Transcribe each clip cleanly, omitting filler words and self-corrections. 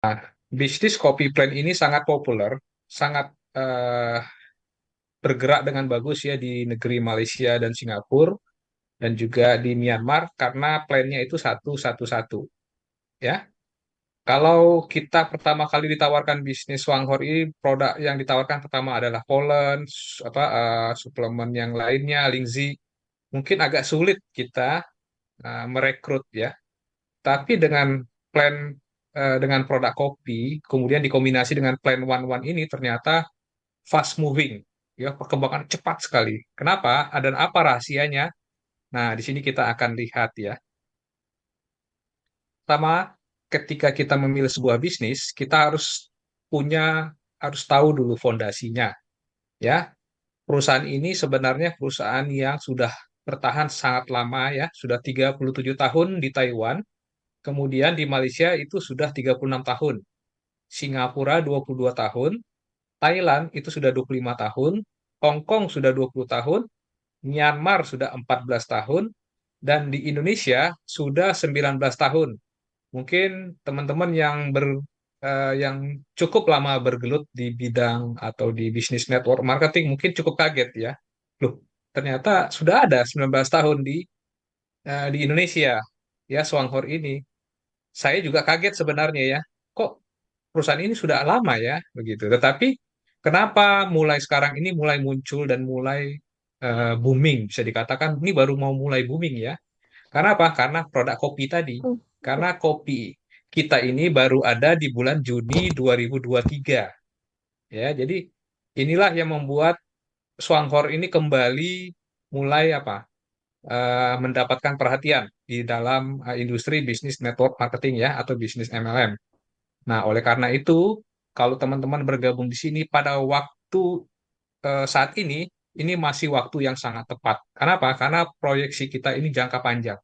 Nah, bisnis kopi plant ini sangat populer, sangat eh, bergerak dengan bagus ya di negeri Malaysia dan Singapura dan juga di Myanmar karena plantnya itu satu-satu-satu ya. Kalau kita pertama kali ditawarkan bisnis Wanghor ini, produk yang ditawarkan pertama adalah pollen, suplemen yang lainnya, Lingzi, mungkin agak sulit kita merekrut ya. Tapi dengan produk kopi, kemudian dikombinasi dengan plan one one ini ternyata fast moving, ya perkembangan cepat sekali. Kenapa? Dan apa rahasianya? Nah, di sini kita akan lihat ya. Pertama, ketika kita memilih sebuah bisnis, kita harus tahu dulu fondasinya, ya. Perusahaan ini sebenarnya perusahaan yang sudah bertahan sangat lama ya, sudah 37 tahun di Taiwan, kemudian di Malaysia itu sudah 36 tahun, Singapura 22 tahun, Thailand itu sudah 25 tahun, Hong Kong sudah 20 tahun, Myanmar sudah 14 tahun, dan di Indonesia sudah 19 tahun. Mungkin teman-teman yang cukup lama bergelut di bidang atau di bisnis network marketing mungkin cukup kaget ya. Loh, ternyata sudah ada 19 tahun di Indonesia ya Swanghor ini. Saya juga kaget sebenarnya ya. Kok perusahaan ini sudah lama ya begitu. Tetapi kenapa mulai sekarang ini mulai muncul dan mulai booming bisa dikatakan ini baru mau mulai booming ya. Karena apa? Karena produk kopi tadi. Karena kopi kita ini baru ada di bulan Juni 2023. Ya, jadi inilah yang membuat Swanghor ini kembali mulai mendapatkan perhatian di dalam industri bisnis network marketing ya atau bisnis MLM. Nah, oleh karena itu, kalau teman-teman bergabung di sini pada waktu saat ini masih waktu yang sangat tepat. Kenapa? Karena proyeksi kita ini jangka panjang.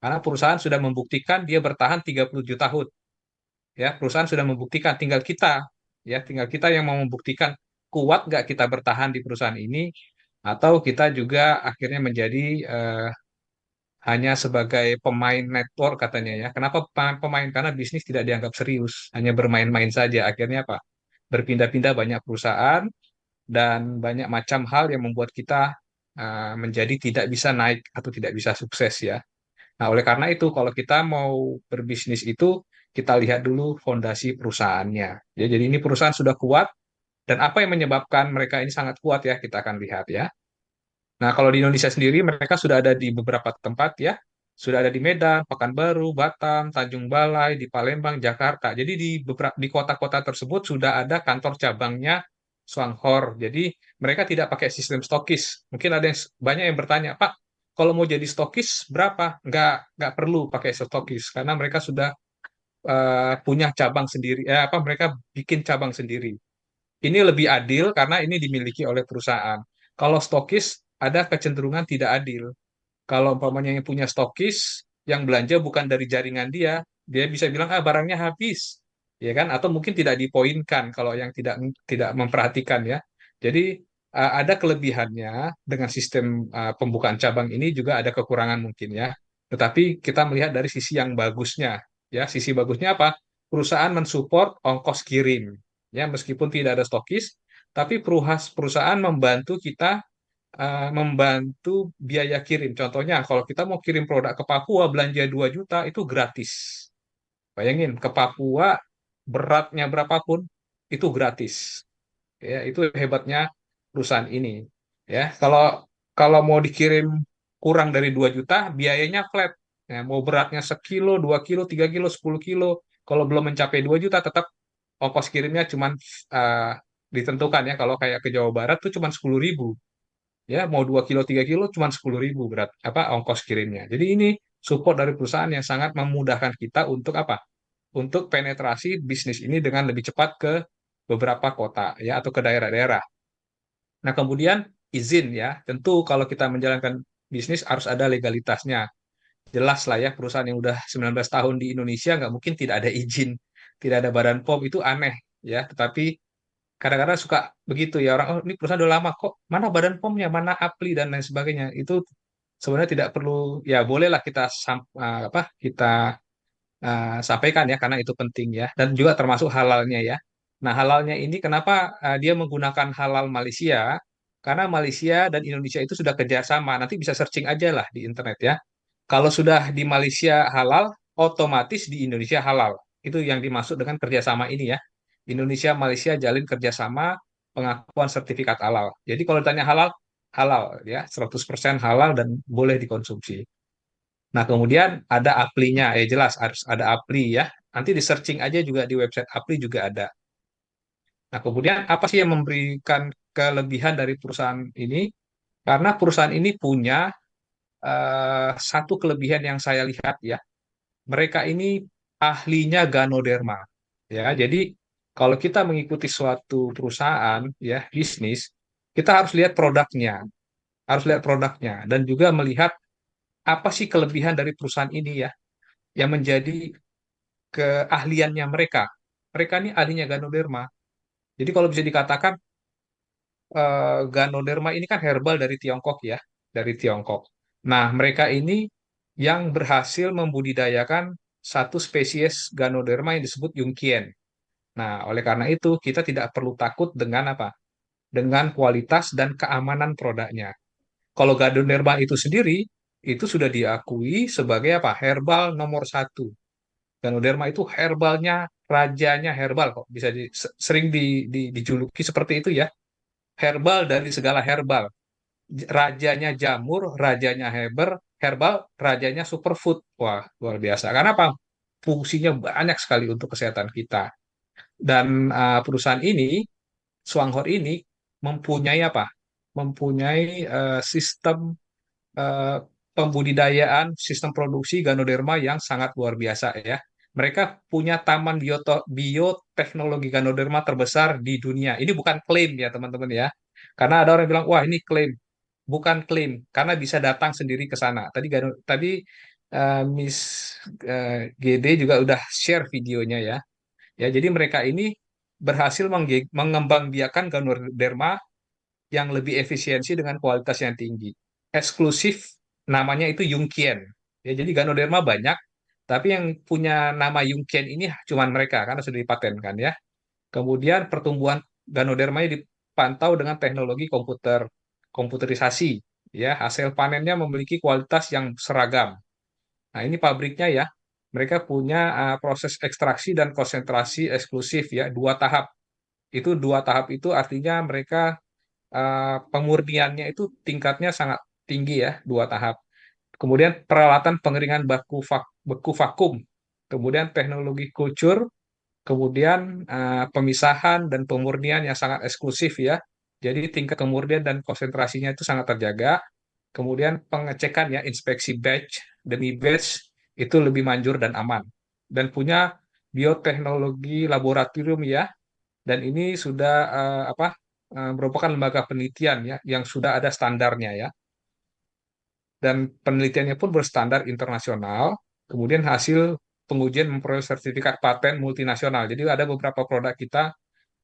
Karena perusahaan sudah membuktikan dia bertahan 37 tahun. Ya, perusahaan sudah membuktikan, tinggal kita yang mau membuktikan kuat nggak kita bertahan di perusahaan ini, atau kita juga akhirnya menjadi hanya sebagai pemain network katanya ya. Kenapa pemain? Karena bisnis tidak dianggap serius, hanya bermain-main saja. Akhirnya apa? Berpindah-pindah banyak perusahaan dan banyak macam hal yang membuat kita menjadi tidak bisa naik atau tidak bisa sukses ya. Nah, oleh karena itu, kalau kita mau berbisnis itu, kita lihat dulu fondasi perusahaannya. Ya, jadi ini perusahaan sudah kuat, dan apa yang menyebabkan mereka ini sangat kuat ya, kita akan lihat ya. Nah, kalau di Indonesia sendiri, mereka sudah ada di beberapa tempat ya. Sudah ada di Medan, Pekanbaru, Batam, Tanjung Balai, di Palembang, Jakarta. Jadi di kota-kota tersebut sudah ada kantor cabangnya Swanghor. Jadi mereka tidak pakai sistem stokis. Mungkin ada banyak yang bertanya, Pak, kalau mau jadi stokis berapa? Nggak perlu pakai stokis karena mereka sudah punya cabang sendiri. Mereka bikin cabang sendiri. Ini lebih adil karena ini dimiliki oleh perusahaan. Kalau stokis ada kecenderungan tidak adil. Kalau umpamanya yang punya stokis, yang belanja bukan dari jaringan dia, dia bisa bilang barangnya habis, ya kan? Atau mungkin tidak dipoinkan kalau yang tidak tidak memperhatikan ya. Jadi ada kelebihannya dengan sistem pembukaan cabang ini juga ada kekurangan mungkin ya. Tetapi kita melihat dari sisi yang bagusnya, ya. Sisi bagusnya apa? Perusahaan mensupport ongkos kirim, ya meskipun tidak ada stokis, tapi perusahaan membantu biaya kirim. Contohnya, kalau kita mau kirim produk ke Papua, belanja 2 juta, itu gratis. Bayangin, ke Papua, beratnya berapapun, itu gratis. Ya, itu hebatnya perusahaan ini. Ya, kalau mau dikirim kurang dari 2 juta, biayanya flat. Ya, mau beratnya sekilo, 2 kilo, 3 kilo, 10 kilo, kalau belum mencapai 2 juta, tetap ongkos kirimnya cuman uh, ditentukan ya. Kalau kayak ke Jawa Barat tuh cuman 10.000. Ya mau 2 kilo 3 kilo cuma 10.000 berat ongkos kirimnya. Jadi ini support dari perusahaan yang sangat memudahkan kita untuk untuk penetrasi bisnis ini dengan lebih cepat ke beberapa kota ya atau ke daerah-daerah. Nah, kemudian izin ya, tentu kalau kita menjalankan bisnis harus ada legalitasnya. Jelas lah ya, perusahaan yang udah 19 tahun di Indonesia nggak mungkin tidak ada izin, tidak ada badan POM, itu aneh ya. Tetapi kadang-kadang suka begitu ya orang, oh ini perusahaan udah lama kok, mana badan POM-nya, mana APLI dan lain sebagainya. Itu sebenarnya tidak perlu, ya bolehlah kita sampaikan ya karena itu penting ya dan juga termasuk halalnya ya. Nah, halalnya ini kenapa dia menggunakan halal Malaysia? Karena Malaysia dan Indonesia itu sudah kerjasama. Nanti bisa searching aja lah di internet ya. Kalau sudah di Malaysia halal, otomatis di Indonesia halal. Itu yang dimaksud dengan kerjasama ini ya. Indonesia Malaysia jalin kerjasama pengakuan sertifikat halal. Jadi kalau ditanya halal, halal ya, 100% halal dan boleh dikonsumsi. Nah, kemudian ada aplinya, jelas harus ada apli ya. Nanti di searching aja juga di website apli juga ada. Nah, kemudian apa sih yang memberikan kelebihan dari perusahaan ini? Karena perusahaan ini punya satu kelebihan yang saya lihat ya. Mereka ini ahlinya Ganoderma. Ya, jadi kalau kita mengikuti suatu perusahaan ya, bisnis, kita harus lihat produknya, harus lihat produknya dan juga melihat apa sih kelebihan dari perusahaan ini ya yang menjadi keahliannya mereka. Mereka ini ahlinya Ganoderma. Jadi kalau bisa dikatakan Ganoderma ini kan herbal dari Tiongkok ya, dari Tiongkok. Nah, mereka ini yang berhasil membudidayakan satu spesies Ganoderma yang disebut Yungkien. Nah, oleh karena itu kita tidak perlu takut dengan apa? Dengan kualitas dan keamanan produknya. Kalau Ganoderma itu sendiri itu sudah diakui sebagai apa? Herbal nomor satu. Ganoderma itu herbalnya, rajanya herbal kok bisa sering dijuluki seperti itu ya. Herbal dari segala herbal. Rajanya jamur, rajanya herbal, rajanya superfood. Wah, luar biasa. Karena apa? Fungsinya banyak sekali untuk kesehatan kita. Dan perusahaan ini, Swanghor ini, mempunyai apa? Mempunyai sistem eh, pembudidayaan, sistem produksi Ganoderma yang sangat luar biasa ya. Mereka punya taman bioteknologi Ganoderma terbesar di dunia. Ini bukan klaim ya teman-teman ya. Karena ada orang yang bilang, wah ini klaim. Bukan klaim, karena bisa datang sendiri ke sana. Tadi Miss GD juga udah share videonya ya. Ya, jadi mereka ini berhasil mengembangbiakan Ganoderma yang lebih efisiensi dengan kualitas yang tinggi. Eksklusif namanya itu Yungkien. Ya, jadi Ganoderma banyak, tapi yang punya nama Yungkien ini cuma mereka karena sudah dipatenkan ya. Kemudian pertumbuhan Ganoderma dipantau dengan teknologi komputerisasi. Ya, hasil panennya memiliki kualitas yang seragam. Nah, ini pabriknya ya. Mereka punya proses ekstraksi dan konsentrasi eksklusif ya, dua tahap. Itu dua tahap itu artinya mereka pemurniannya itu tingkatnya sangat tinggi ya, dua tahap. Kemudian peralatan pengeringan beku vakum, kemudian teknologi kultur, kemudian pemisahan dan pemurnian yang sangat eksklusif ya. Jadi tingkat kemurnian dan konsentrasinya itu sangat terjaga. Kemudian pengecekan ya, inspeksi batch demi batch itu lebih manjur dan aman. Dan punya bioteknologi laboratorium ya, dan ini sudah merupakan lembaga penelitian ya yang sudah ada standarnya ya dan penelitiannya pun berstandar internasional. Kemudian hasil pengujian memperoleh sertifikat paten multinasional. Jadi ada beberapa produk kita,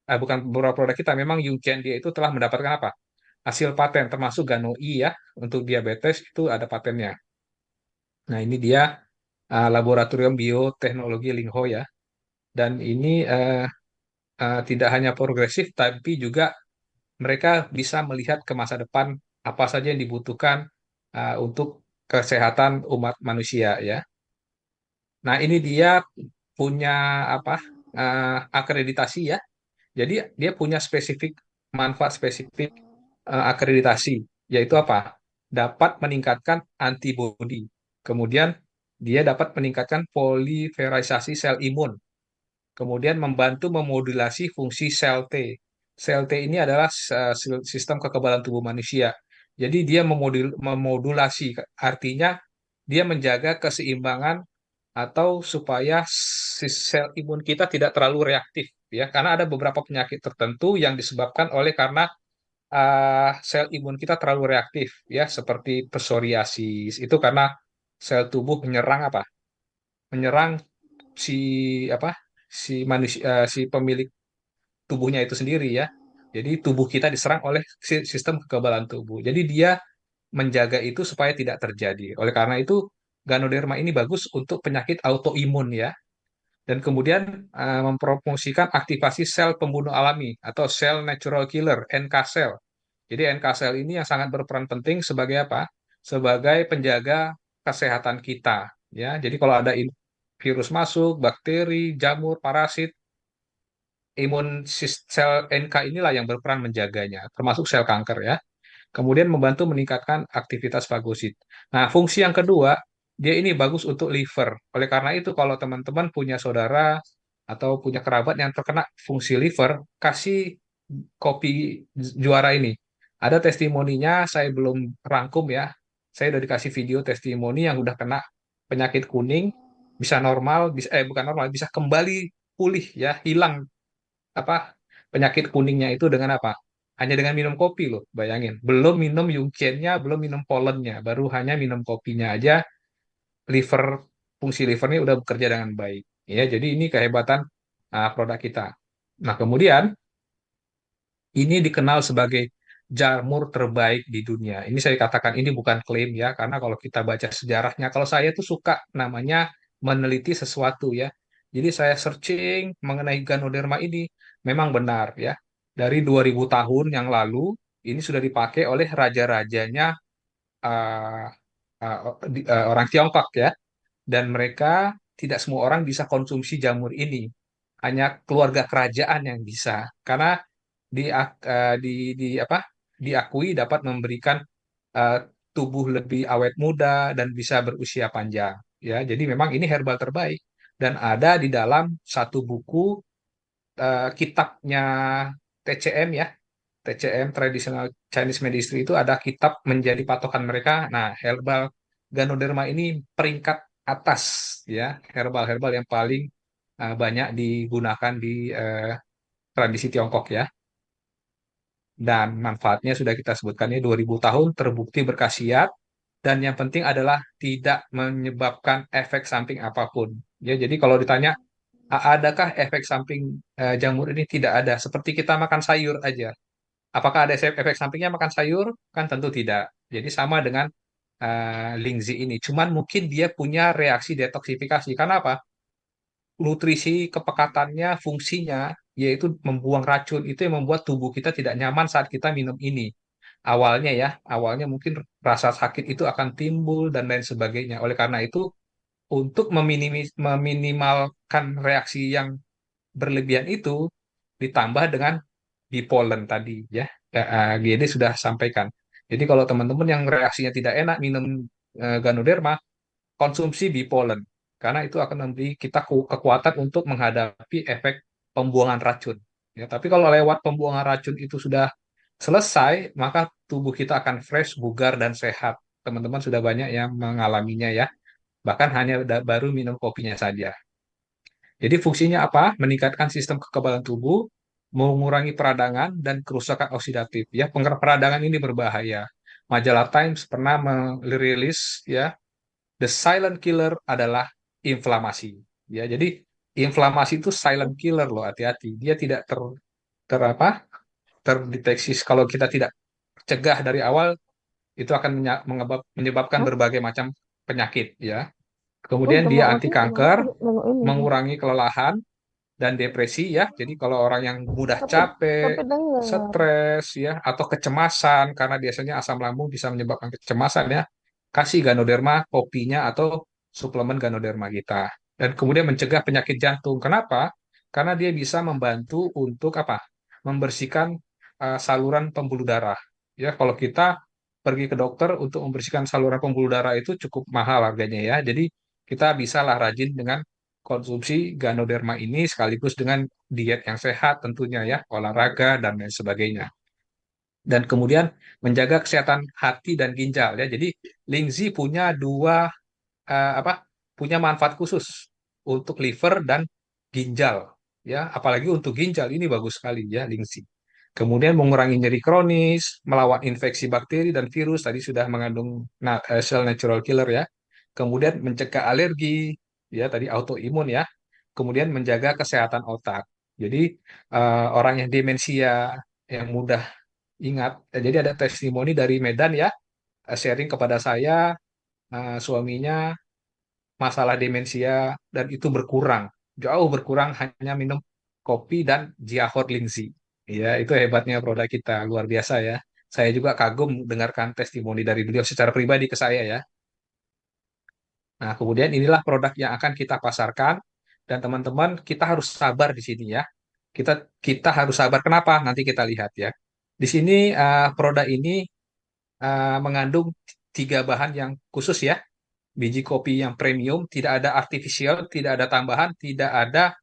bukan beberapa produk kita, memang Yungkian dia itu telah mendapatkan apa? Hasil paten, termasuk Ganoi ya, untuk diabetes itu ada patennya. Nah ini dia laboratorium bioteknologi Lingho ya. Dan ini tidak hanya progresif, tapi juga mereka bisa melihat ke masa depan apa saja yang dibutuhkan untuk kesehatan umat manusia ya. Nah, ini dia punya apa akreditasi ya. Jadi dia punya spesifik manfaat spesifik akreditasi yaitu apa? Dapat meningkatkan antibodi. Kemudian dia dapat meningkatkan poliferisasi sel imun. Kemudian membantu memodulasi fungsi sel T. Sel T ini adalah sistem kekebalan tubuh manusia. Jadi dia memodulasi, artinya dia menjaga keseimbangan atau supaya si sel imun kita tidak terlalu reaktif ya, karena ada beberapa penyakit tertentu yang disebabkan oleh karena sel imun kita terlalu reaktif ya, seperti psoriasis itu karena sel tubuh menyerang apa? Menyerang si apa si manusia si pemilik tubuhnya itu sendiri ya. Jadi tubuh kita diserang oleh sistem kekebalan tubuh. Jadi dia menjaga itu supaya tidak terjadi. Oleh karena itu Ganoderma ini bagus untuk penyakit autoimun ya. Dan kemudian mempromosikan aktivasi sel pembunuh alami atau sel natural killer, NK cell. Jadi NK cell ini yang sangat berperan penting sebagai apa? Sebagai penjaga kesehatan kita ya. Jadi kalau ada virus masuk, bakteri, jamur, parasit, sel NK inilah yang berperan menjaganya, termasuk sel kanker ya. Kemudian membantu meningkatkan aktivitas fagosit. Nah, fungsi yang kedua, dia ini bagus untuk liver. Oleh karena itu, kalau teman-teman punya saudara atau punya kerabat yang terkena fungsi liver, kasih kopi juara ini. Ada testimoninya, saya belum rangkum ya. Saya udah dikasih video testimoni yang udah kena penyakit kuning, bisa normal, bisa bukan normal, bisa kembali pulih ya, hilang apa penyakit kuningnya itu dengan apa? Hanya dengan minum kopi loh, bayangin. Belum minum yungkiennya, belum minum polennya, baru hanya minum kopinya aja, liver fungsi livernya udah bekerja dengan baik. Ya, jadi ini kehebatan produk kita. Nah, kemudian ini dikenal sebagai jamur terbaik di dunia. Ini saya katakan ini bukan klaim ya, karena kalau kita baca sejarahnya, kalau saya tuh suka namanya meneliti sesuatu ya. Jadi saya searching mengenai Ganoderma ini, memang benar ya. Dari 2000 tahun yang lalu, ini sudah dipakai oleh raja-rajanya uh, orang Tiongkok ya. Dan mereka tidak semua orang bisa konsumsi jamur ini. Hanya keluarga kerajaan yang bisa. Karena di, apa diakui dapat memberikan eh, tubuh lebih awet muda dan bisa berusia panjang ya jadi memang ini herbal terbaik dan ada di dalam satu buku kitabnya TCM ya TCM Traditional Chinese Medicine itu ada kitab menjadi patokan mereka nah herbal Ganoderma ini peringkat atas ya herbal-herbal yang paling banyak digunakan di tradisi Tiongkok ya dan manfaatnya sudah kita sebutkan ya 2000 tahun terbukti berkhasiat dan yang penting adalah tidak menyebabkan efek samping apapun. Ya, jadi kalau ditanya adakah efek samping jamur ini tidak ada seperti kita makan sayur aja. Apakah ada efek sampingnya makan sayur? Kan tentu tidak. Jadi sama dengan Lingzi ini. Cuman mungkin dia punya reaksi detoksifikasi. Karena apa? Nutrisi kepekatannya, fungsinya, yaitu membuang racun. Itu yang membuat tubuh kita tidak nyaman saat kita minum ini. Awalnya ya, awalnya mungkin rasa sakit itu akan timbul dan lain sebagainya. Oleh karena itu, untuk meminimalkan reaksi yang berlebihan itu, ditambah dengan bipolen tadi ya. GD sudah sampaikan. Jadi kalau teman-teman yang reaksinya tidak enak minum Ganoderma, konsumsi bipolen karena itu akan memberi kita kekuatan untuk menghadapi efek pembuangan racun. Ya, tapi kalau lewat pembuangan racun itu sudah selesai, maka tubuh kita akan fresh, bugar dan sehat. Teman-teman sudah banyak yang mengalaminya ya. Bahkan hanya baru minum kopinya saja. Jadi fungsinya apa? Meningkatkan sistem kekebalan tubuh, mengurangi peradangan dan kerusakan oksidatif. Ya, peradangan ini berbahaya. Majalah Times pernah merilis ya the silent killer adalah inflamasi. Ya, jadi inflamasi itu silent killer loh, hati-hati. Dia tidak ter apa? Terdeteksi kalau kita tidak cegah dari awal itu akan menyebabkan Hah? berbagai macam penyakit ya. Oh, Kemudian dia anti masih kanker, nengok ini sih. mengurangi kelelahan dan depresi ya. Jadi kalau orang yang mudah Tapi capek, dengar. stres ya atau kecemasan karena biasanya asam lambung bisa menyebabkan kecemasan ya, kasih Ganoderma kopinya atau suplemen Ganoderma kita. Dan kemudian mencegah penyakit jantung. Kenapa? Karena dia bisa membantu untuk apa? Membersihkan saluran pembuluh darah. Ya, kalau kita pergi ke dokter untuk membersihkan saluran pembuluh darah itu cukup mahal harganya ya. Jadi kita bisalah rajin dengan konsumsi Ganoderma ini sekaligus dengan diet yang sehat tentunya ya, olahraga dan lain sebagainya. Dan kemudian menjaga kesehatan hati dan ginjal ya. Jadi Lingzi punya apa? Punya manfaat khusus untuk liver dan ginjal ya, apalagi untuk ginjal ini bagus sekali ya Lingzi. Kemudian mengurangi nyeri kronis, melawan infeksi bakteri dan virus tadi sudah mengandung sel natural killer ya. Kemudian mencegah alergi ya tadi autoimun ya. Kemudian menjaga kesehatan otak. Jadi orang yang demensia yang mudah ingat. Jadi ada testimoni dari Medan ya, sharing kepada saya suaminya. masalah demensia dan itu berkurang, jauh berkurang hanya minum kopi dan Jiahor Lindsay. Ya, itu hebatnya produk kita, luar biasa ya. Saya juga kagum dengarkan testimoni dari beliau secara pribadi ke saya ya. Nah, kemudian inilah produk yang akan kita pasarkan dan teman-teman kita harus sabar di sini ya. Kita kita harus sabar. Kenapa? Nanti kita lihat ya. Di sini produk ini mengandung tiga bahan yang khusus ya. Biji kopi yang premium, tidak ada artificial, tidak ada tambahan, tidak ada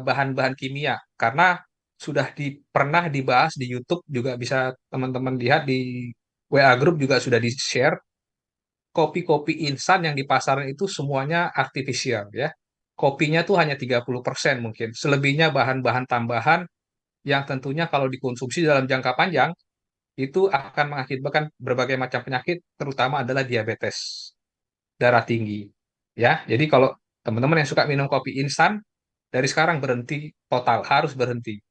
bahan-bahan kimia. Karena sudah pernah dibahas di YouTube juga bisa teman-teman lihat di WA Group juga sudah di-share kopi-kopi instan yang di pasaran itu semuanya artificial ya. Kopinya tuh hanya 30% mungkin. Selebihnya bahan-bahan tambahan yang tentunya kalau dikonsumsi dalam jangka panjang itu akan mengakibatkan berbagai macam penyakit, terutama adalah diabetes, darah tinggi. Ya, jadi kalau teman-teman yang suka minum kopi instan, dari sekarang berhenti total, harus berhenti.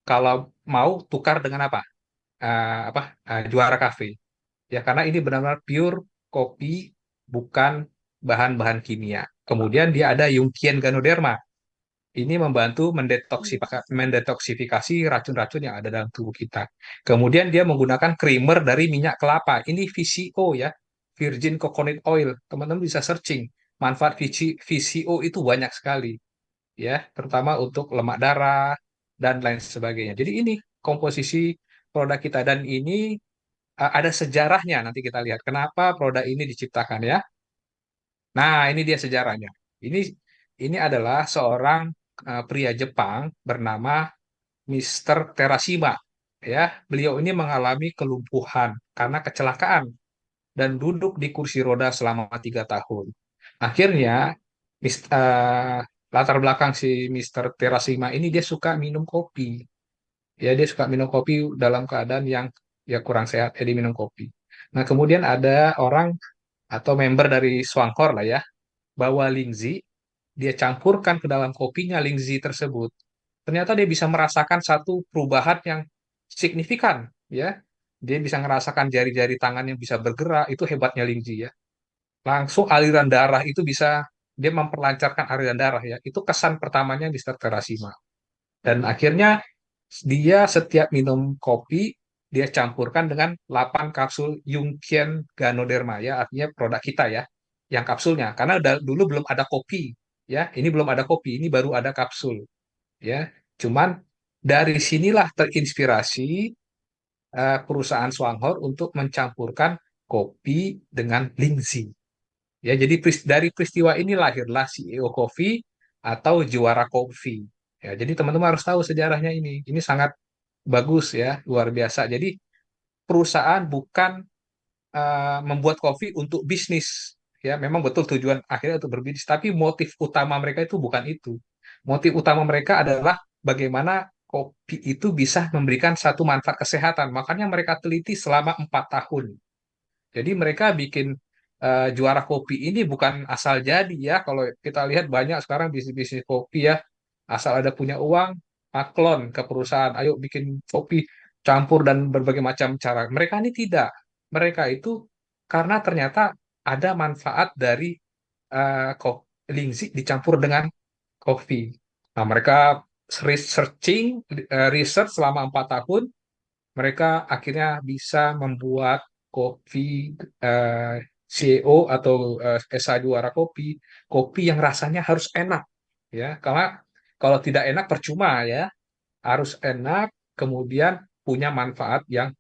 Kalau mau tukar dengan apa? Juara Cafe. Ya, karena ini benar-benar pure kopi, bukan bahan-bahan kimia. Kemudian dia ada Yungkian Ganoderma. Ini membantu mendetoksifikasi racun-racun yang ada dalam tubuh kita. Kemudian dia menggunakan creamer dari minyak kelapa. Ini VCO ya, Virgin Coconut Oil. Teman-teman bisa searching. Manfaat VCO itu banyak sekali ya, terutama untuk lemak darah dan lain sebagainya. Jadi ini komposisi produk kita dan ini ada sejarahnya. Nanti kita lihat kenapa produk ini diciptakan ya. Nah, ini dia sejarahnya. Ini ini adalah seorang pria Jepang bernama Mr. Terashima. Ya, beliau ini mengalami kelumpuhan karena kecelakaan dan duduk di kursi roda selama 3 tahun. Akhirnya, latar belakang si Mr. Terashima ini dia suka minum kopi. Ya, dia suka minum kopi dalam keadaan yang ya kurang sehat, jadi minum kopi. Nah, kemudian ada orang atau member dari Swankor lah ya, bawa Lingzi, dia campurkan ke dalam kopinya Lingzi tersebut. Ternyata dia bisa merasakan satu perubahan yang signifikan, ya. Dia bisa merasakan jari-jari tangan yang bisa bergerak, itu hebatnya Lingzi ya. Langsung aliran darah itu bisa, dia memperlancarkan aliran darah ya. Itu kesan pertamanya di Terasima. Dan akhirnya dia setiap minum kopi, dia campurkan dengan 8 kapsul Yungkian Ganoderma ya, artinya produk kita ya, yang kapsulnya. Karena dulu belum ada kopi ya, ini belum ada kopi, ini baru ada kapsul ya. Cuman dari sinilah terinspirasi perusahaan Swanghor untuk mencampurkan kopi dengan Lingzi. Ya, jadi dari peristiwa ini lahirlah CEO Coffee atau Juara Coffee. Ya, jadi teman-teman harus tahu sejarahnya ini. Ini sangat bagus ya, luar biasa. Jadi perusahaan bukan membuat kopi untuk bisnis. Ya, memang betul tujuan akhirnya untuk berbisnis, tapi motif utama mereka itu bukan itu. Motif utama mereka adalah bagaimana kopi itu bisa memberikan satu manfaat kesehatan. Makanya mereka teliti selama 4 tahun. Jadi mereka bikin juara kopi ini bukan asal jadi ya. Kalau kita lihat banyak sekarang bisnis-bisnis kopi ya, asal ada punya uang, maklon ke perusahaan, ayo bikin kopi campur dan berbagai macam cara. Mereka ini tidak. Mereka itu karena ternyata ada manfaat dari Lingzi dicampur dengan kopi. Nah, mereka research selama 4 tahun, mereka akhirnya bisa membuat kopi CEO atau SA juara kopi, kopi yang rasanya harus enak ya. Karena kalau tidak enak percuma ya, harus enak, kemudian punya manfaat yang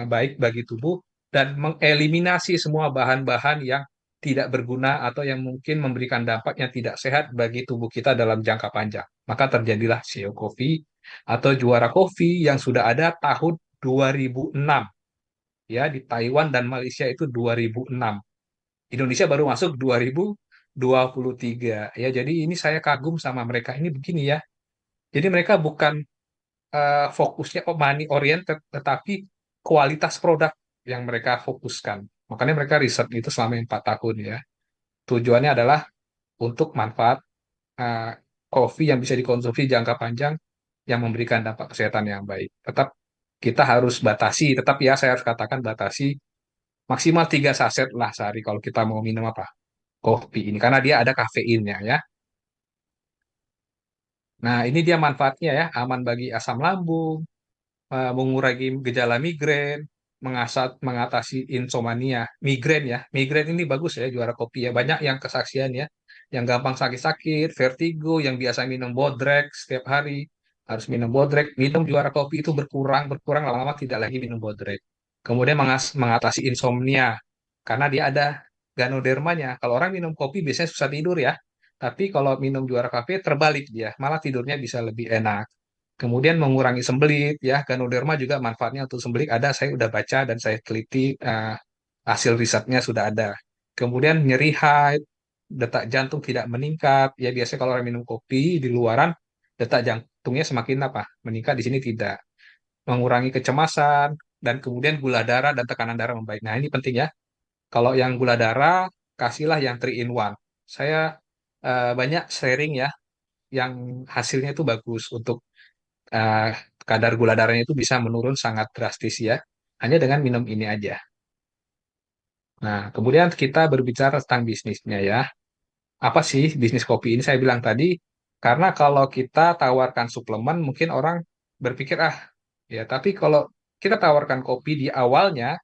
baik bagi tubuh dan mengeliminasi semua bahan-bahan yang tidak berguna atau yang mungkin memberikan dampak yang tidak sehat bagi tubuh kita dalam jangka panjang. Maka terjadilah CEO Coffee atau juara kopi yang sudah ada tahun 2006 ya, di Taiwan dan Malaysia itu 2006. Indonesia baru masuk 2023 ya. Jadi ini saya kagum sama mereka ini begini ya. Jadi mereka bukan fokusnya money oriented, tetapi kualitas produk yang mereka fokuskan. Makanya mereka riset itu selama 4 tahun ya. Tujuannya adalah untuk manfaat uh, kopi yang bisa dikonsumsi jangka panjang yang memberikan dampak kesehatan yang baik. Tetap kita harus batasi, tetap ya saya harus katakan batasi maksimal 3 saset lah sehari kalau kita mau minum apa. kopi ini karena dia ada kafeinnya ya. Nah, ini dia manfaatnya ya, aman bagi asam lambung, mengurangi gejala migrain, mengatasi insomnia, migrain ya. Migrain ini bagus ya juara kopi ya. Banyak yang kesaksian ya, yang gampang sakit-sakit, vertigo, yang biasa minum bodrek setiap hari harus minum bodrek, minum juara kopi itu berkurang, berkurang lama-lama tidak lagi minum bodrek. Kemudian mengatasi insomnia karena dia ada ganodermanya. Kalau orang minum kopi biasanya susah tidur ya. Tapi kalau minum juara kopi terbalik dia, malah tidurnya bisa lebih enak. Kemudian mengurangi sembelit ya, Ganoderma juga manfaatnya untuk sembelit ada, saya udah baca dan saya teliti hasil risetnya sudah ada. Kemudian nyeri hide, detak jantung tidak meningkat. Ya biasanya kalau orang minum kopi di luaran detak jantungnya semakin apa? Meningkat, di sini tidak. Mengurangi kecemasan dan kemudian gula darah dan tekanan darah membaik. Nah, ini penting ya. Kalau yang gula darah kasihlah yang 3 in 1. Saya banyak sharing ya yang hasilnya itu bagus untuk eh, kadar gula darahnya itu bisa menurun sangat drastis ya, hanya dengan minum ini aja. Nah, kemudian kita berbicara tentang bisnisnya ya. Apa sih bisnis kopi ini? Saya bilang tadi, karena kalau kita tawarkan suplemen, mungkin orang berpikir, ah, ya, tapi kalau kita tawarkan kopi di awalnya,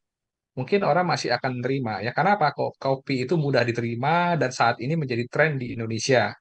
mungkin orang masih akan menerima. Ya, karena apa? Kok kopi itu mudah diterima dan saat ini menjadi tren di Indonesia.